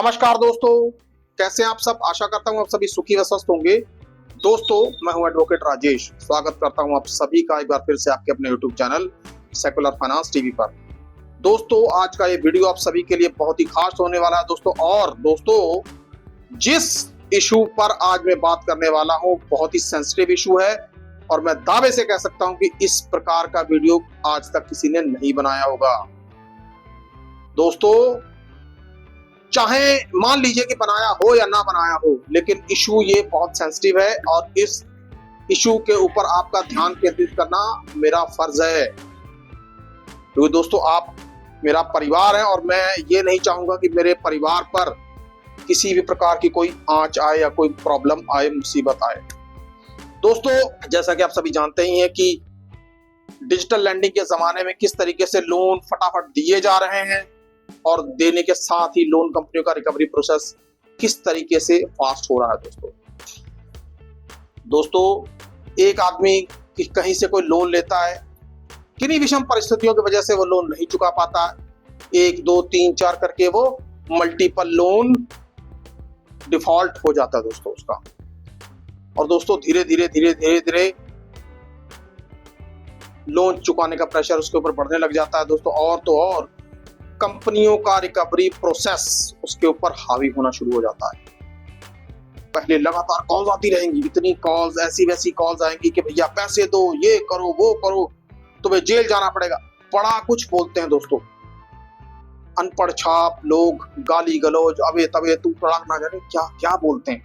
नमस्कार दोस्तों, कैसे हैं आप सब। आशा करता हूं आप सभी सुखी व स्वस्थ होंगे। दोस्तों, मैं हूं एडवोकेट राजेश। स्वागत करता हूं आप सभी का एक बार फिर से आपके अपने YouTube channel secular finance TV पर। दोस्तों, आज का ये वीडियो आप सभी के लिए बहुत ही खास होने वाला है दोस्तों। और दोस्तों, जिस इशू पर आज मैं बात करने वाला हूं बहुत ही सेंसिटिव इशू है और मैं दावे से कह सकता हूं कि इस प्रकार का वीडियो आज तक किसी ने नहीं बनाया होगा। दोस्तों, चाहे मान लीजिए कि बनाया हो या ना बनाया हो, लेकिन इशू ये बहुत सेंसिटिव है और इस इशू के ऊपर आपका ध्यान केंद्रित करना मेरा फर्ज है। क्योंकि दोस्तों, आप मेरा परिवार है और मैं ये नहीं चाहूंगा कि मेरे परिवार पर किसी भी प्रकार की कोई आंच आए या कोई प्रॉब्लम आए, मुसीबत आए। दोस्तों, जैसा कि आप सभी जानते ही हैं कि डिजिटल लैंडिंग के जमाने में किस तरीके से लोन फटाफट दिए जा रहे हैं और देने के साथ ही लोन कंपनियों का रिकवरी प्रोसेस किस तरीके से फास्ट हो रहा है। दोस्तों, एक आदमी कहीं से कोई लोन लेता है, किन्हीं विषम परिस्थितियों की वजह से वो लोन नहीं चुका पाता, 1 2 3 4 करके वो मल्टीपल लोन डिफॉल्ट हो जाता है दोस्तों उसका। और दोस्तों, धीरे धीरे लोन चुकाने का प्रेशर उसके ऊपर बढ़ने लग जाता है दोस्तों। और तो और कंपनियों का रिकवरी प्रोसेस उसके ऊपर हावी होना शुरू हो जाता है। पहले लगातार कॉल्स आती रहेंगी, इतनी कॉल्स, ऐसी वैसी कॉल्स आएंगी कि भैया पैसे दो, ये करो, वो करो, तुम्हें जेल जाना पड़ेगा, बड़ा कुछ बोलते हैं दोस्तों। अनपढ़ छाप लोग गाली गलौज, अबे तबे तू तड़ाक, ना जाने क्या क्या बोलते हैं।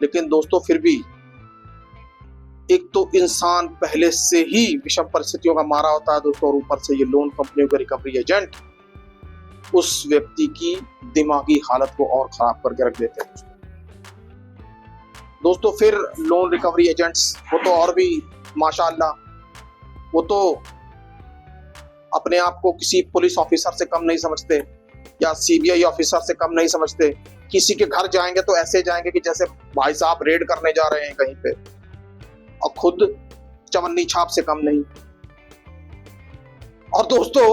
लेकिन दोस्तों, फिर भी एक तो इंसान पहले से ही विषम परिस्थितियों का मारा होता है दोस्तों, और ऊपर से ये लोन कंपनियों के रिकवरी एजेंट उस व्यक्ति की दिमागी हालत को और खराब करके रख देते हैं दोस्तों। फिर लोन रिकवरी एजेंट्स वो तो और भी माशाअल्लाह, वो तो अपने आप को किसी पुलिस ऑफिसर से कम नहीं समझते या सीबीआई ऑफिसर से कम नहीं समझते। किसी के घर जाएंगे तो ऐसे जाएंगे कि जैसे भाई साहब रेड करने जा रहे हैं कहीं पे, और खुद चवन्नी छाप से कम नहीं। और दोस्तों,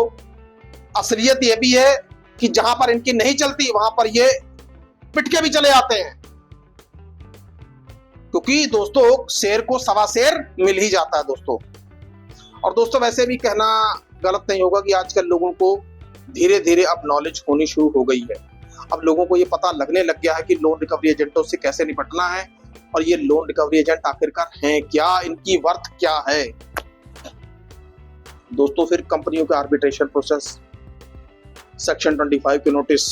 असलियत यह भी है कि जहां पर इनकी नहीं चलती वहां पर ये पिट के भी चले आते हैं, क्योंकि दोस्तों शेर को सवा शेर मिल ही जाता है दोस्तों। और दोस्तों, वैसे भी कहना गलत नहीं होगा कि आजकल लोगों को धीरे धीरे अब नॉलेज होनी शुरू हो गई है। अब लोगों को ये पता लगने लग गया है कि लोन रिकवरी एजेंटों से कैसे निपटना है और ये लोन रिकवरी एजेंट आखिरकार हैं क्या, इनकी वर्थ क्या है दोस्तों। फिर कंपनियों के आर्बिट्रेशन प्रोसेस, सेक्शन 25 के नोटिस,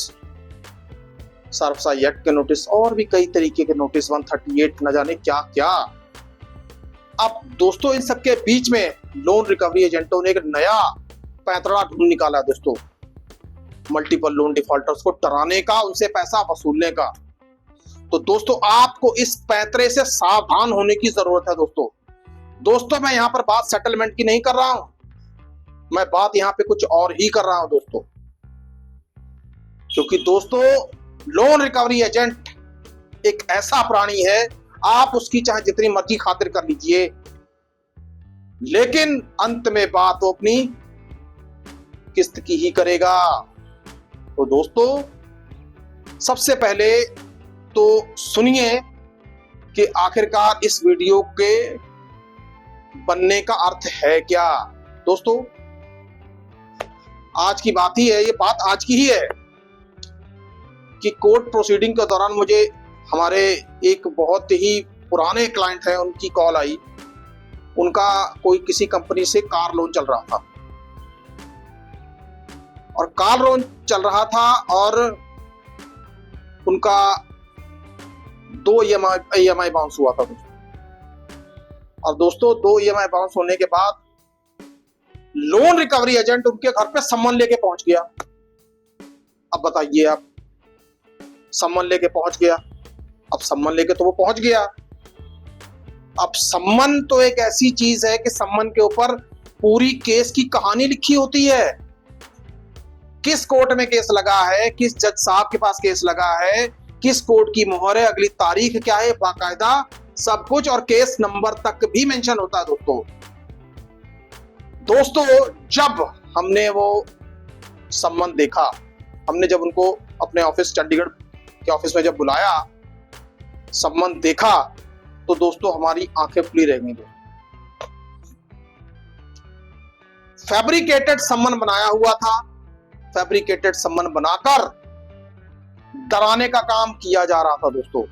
सर्फसाई एक्ट के नोटिस और भी कई तरीके के नोटिस, 138 न जाने क्या क्या। अब दोस्तों, इन सबके बीच में लोन रिकवरी एजेंटों ने एक नया पैंतरा ढूंढ निकाला है दोस्तों, मल्टीपल लोन डिफॉल्टर्स को डराने का, उनसे पैसा वसूलने का। तो दोस्तों, आपको इस पैंतरे से सावधान होने की जरूरत है दोस्तों। मैं यहां पर बात सेटलमेंट की नहीं कर रहा हूं, मैं बात यहां पे कुछ और ही कर रहा हूं दोस्तों। क्योंकि दोस्तों, लोन रिकवरी एजेंट एक ऐसा प्राणी है, आप उसकी चाहे जितनी मर्जी खातिर कर लीजिए, लेकिन अंत में बात वो अपनी किस्त की ही करेगा। तो दोस्तों, सबसे पहले तो सुनिए कि आखिरकार इस वीडियो के बनने का अर्थ है क्या। दोस्तों, आज की बात ही है, ये बात आज की ही है कि कोर्ट प्रोसीडिंग के दौरान मुझे हमारे एक बहुत ही पुराने क्लाइंट हैं, उनकी कॉल आई। उनका कोई किसी कंपनी से कार लोन चल रहा था और कार लोन चल रहा था और उनका 2 EMI बाउंस हुआ था दोस्तों। और दोस्तों, 2 EMI बाउंस होने के बाद लोन रिकवरी एजेंट उनके घर पे सम्मन लेके पहुंच गया। अब बताइए, आप सम्मन लेके पहुंच गया, अब सम्मन लेके तो वो पहुंच गया। अब सम्मन तो एक ऐसी चीज है कि सम्मन के ऊपर पूरी केस की कहानी लिखी होती है। किस कोर्ट में केस लगा है, किस जज साहब के पास केस लगा है, किस कोर्ट की मोहर है, अगली तारीख क्या है, बाकायदा सब कुछ, और केस नंबर तक भी मेंशन होता है दोस्तों। जब हमने वो सम्मन देखा, हमने जब उनको अपने ऑफिस चंडीगढ़ के ऑफिस में जब बुलाया, सम्मन देखा, तो दोस्तों हमारी आंखें खुली रह गई। फैब्रिकेटेड सम्मन बनाया हुआ था, फैब्रिकेटेड सम्मन बनाकर डराने का काम किया जा रहा था दोस्तों।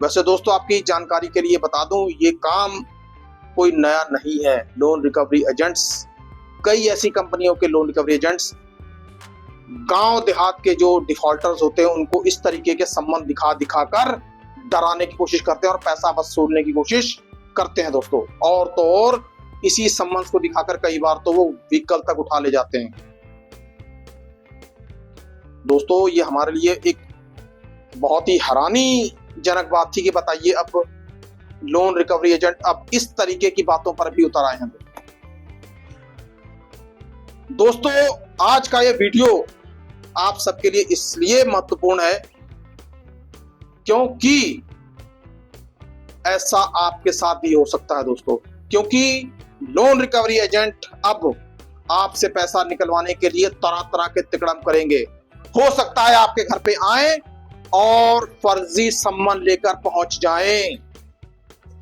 वैसे दोस्तों आपकी जानकारी के लिए बता दूं, ये काम कोई नया नहीं है। लोन रिकवरी एजेंट्स, कई ऐसी कंपनियों के लोन रिकवरी एजेंट्स गांव देहात के जो डिफॉल्टर्स होते हैं उनको इस तरीके के सम्मन दिखाकर डराने की कोशिश करते हैं और पैसा वसूलने की कोशिश करते हैं दोस्तों। और तो और इसी सम्मन को दिखाकर कई बार तो वो व्हीकल तक उठा ले जाते हैं। दोस्तों ये हमारे लिए एक बहुत ही हैरानीजनक बात थी कि बताइए अब लोन रिकवरी एजेंट अब इस तरीके की बातों पर भी उतर आए हैं। दोस्तों आज का ये वीडियो आप सबके लिए इसलिए महत्वपूर्ण है क्योंकि ऐसा आपके साथ भी हो सकता है दोस्तों। क्योंकि लोन रिकवरी एजेंट अब आपसे पैसा निकलवाने के लिए तरह तरह के तिकड़म करेंगे। हो सकता है आपके घर पे आए और फर्जी सम्मन लेकर पहुंच जाएं।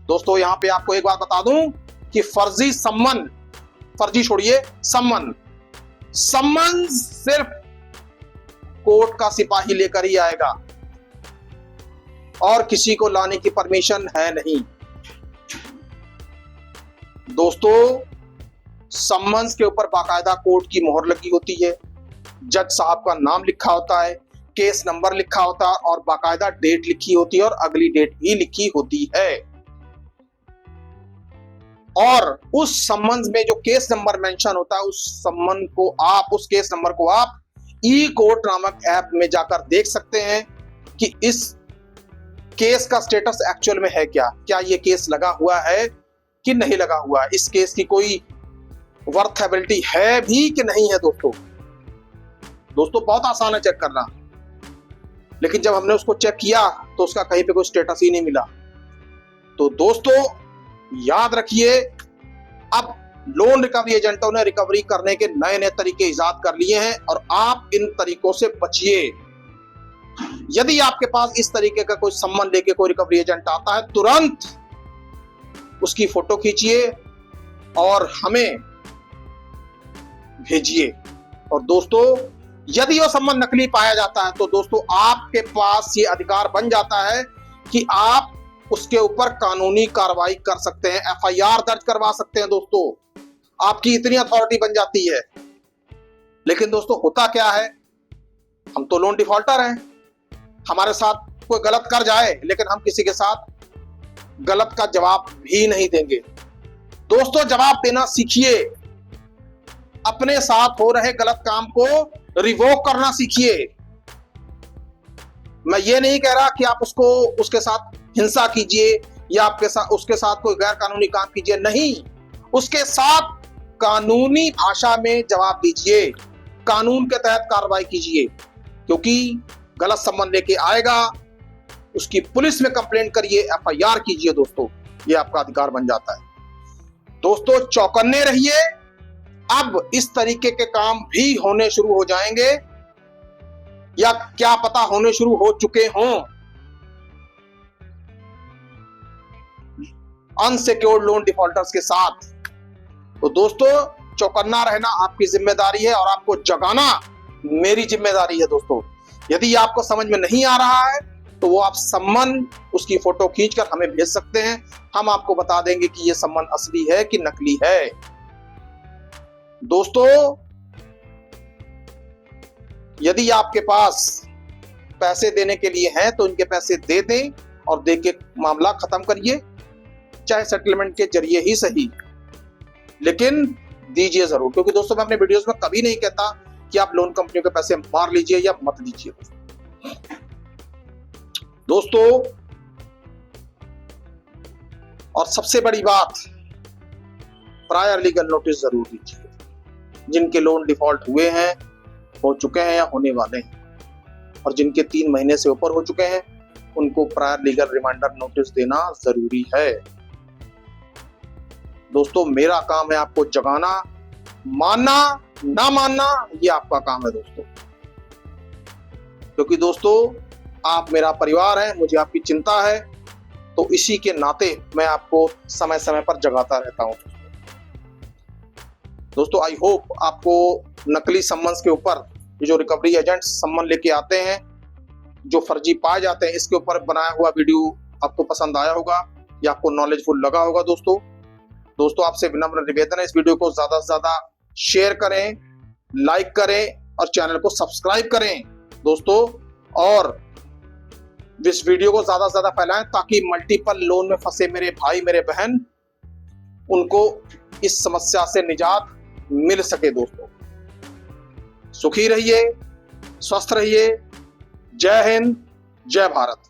दोस्तों यहां पे आपको एक बात बता दूं कि फर्जी सम्मन, फर्जी छोड़िए, सम्मन सिर्फ कोर्ट का सिपाही लेकर ही आएगा और किसी को लाने की परमिशन है नहीं। दोस्तों सम्मन्स के ऊपर बाकायदा कोर्ट की मोहर लगी होती है, जज साहब का नाम लिखा होता है, केस नंबर लिखा होता है और बाकायदा डेट लिखी होती है और अगली डेट भी लिखी होती है। और उस सम्मन्स में जो केस नंबर मेंशन होता है उस केस नंबर को आप ई कोर्ट नामक ऐप में जाकर देख सकते हैं कि इस केस का स्टेटस एक्चुअल में है क्या ये केस लगा हुआ है कि नहीं लगा हुआ है, इस केस की कोई वर्थेबिलिटी है भी कि नहीं है। दोस्तों बहुत आसान है चेक करना, लेकिन जब हमने उसको चेक किया तो उसका कहीं पे कोई स्टेटस ही नहीं मिला। तो दोस्तों याद रखिए, अब लोन रिकवरी एजेंटों ने रिकवरी करने के नए नए तरीके इजाद कर लिए हैं और आप इन तरीकों से बचिए। यदि आपके पास इस तरीके का कोई सम्मन लेके कोई रिकवरी एजेंट आता है, तुरंत उसकी फोटो खींचिए और हमें भेजिए। और दोस्तों यदि वो सम्मन नकली पाया जाता है तो दोस्तों आपके पास ये अधिकार बन जाता है कि आप उसके ऊपर कानूनी कार्रवाई कर सकते हैं, एफआईआर दर्ज करवा सकते हैं। दोस्तों आपकी इतनी अथॉरिटी बन जाती है। लेकिन दोस्तों होता क्या है, हम तो लोन डिफॉल्टर हैं, हमारे साथ कोई गलत कर जाए लेकिन हम किसी के साथ गलत का जवाब भी नहीं देंगे। दोस्तों जवाब देना सीखिए, अपने साथ हो रहे गलत काम को रिवोक करना सीखिए। मैं ये नहीं कह रहा कि आप उसके साथ हिंसा कीजिए या उसके साथ कोई गैर कानूनी काम कीजिए, नहीं, उसके साथ कानूनी भाषा में जवाब दीजिए, कानून के तहत कार्रवाई कीजिए। क्योंकि गलत सम्मन लेके आएगा, उसकी पुलिस में कंप्लेंट करिए, एफआईआर कीजिए। दोस्तों ये आपका अधिकार बन जाता है। दोस्तों चौकन्ने रहिए, अब इस तरीके के काम भी होने शुरू हो जाएंगे या क्या पता होने शुरू हो चुके हों। अनसिक्योर्ड लोन डिफॉल्टर्स के साथ। तो दोस्तों चौकन्ना रहना आपकी जिम्मेदारी है और आपको जगाना मेरी जिम्मेदारी है। दोस्तों यदि आपको समझ में नहीं आ रहा है तो वो आप सम्मन, उसकी फोटो खींचकर हमें भेज सकते हैं, हम आपको बता देंगे कि ये सम्मन असली है कि नकली है। दोस्तों यदि आपके पास पैसे देने के लिए हैं तो इनके पैसे दे दें और दे के मामला खत्म करिए, चाहे सेटलमेंट के जरिए ही सही, लेकिन दीजिए जरूर। क्योंकि दोस्तों मैं अपने वीडियोस में कभी नहीं कहता कि आप लोन कंपनियों के पैसे मार लीजिए या मत दीजिए। दोस्तों और सबसे बड़ी बात, प्रायर लीगल नोटिस जरूर दीजिए। जिनके लोन डिफॉल्ट हुए हैं, हो चुके हैं या होने वाले हैं, और जिनके 3 महीने से ऊपर हो चुके हैं, उनको प्रायर लीगल रिमाइंडर नोटिस देना जरूरी है। दोस्तों मेरा काम है आपको जगाना, मानना ना मानना ये आपका काम है। दोस्तों क्योंकि दोस्तों आप मेरा परिवार है, मुझे आपकी चिंता है, तो इसी के नाते मैं आपको समय समय पर जगाता रहता हूं। दोस्तों आई होप आपको नकली सम्मन्स के ऊपर ये जो रिकवरी एजेंट सम्मन लेके आते हैं, जो फर्जी पाए जाते हैं, इसके ऊपर बनाया हुआ वीडियो आपको पसंद आया होगा या आपको नॉलेजफुल लगा होगा। दोस्तों आपसे विनम्र निवेदन है, इस वीडियो को ज्यादा से ज्यादा शेयर करें, लाइक करें और चैनल को सब्सक्राइब करें दोस्तों, और इस वीडियो को ज्यादा से ज्यादा फैलाएं ताकि मल्टीपल लोन में फंसे मेरे भाई मेरे बहन उनको इस समस्या से निजात मिल सके। दोस्तों सुखी रहिए, स्वस्थ रहिए। जय हिंद, जय भारत।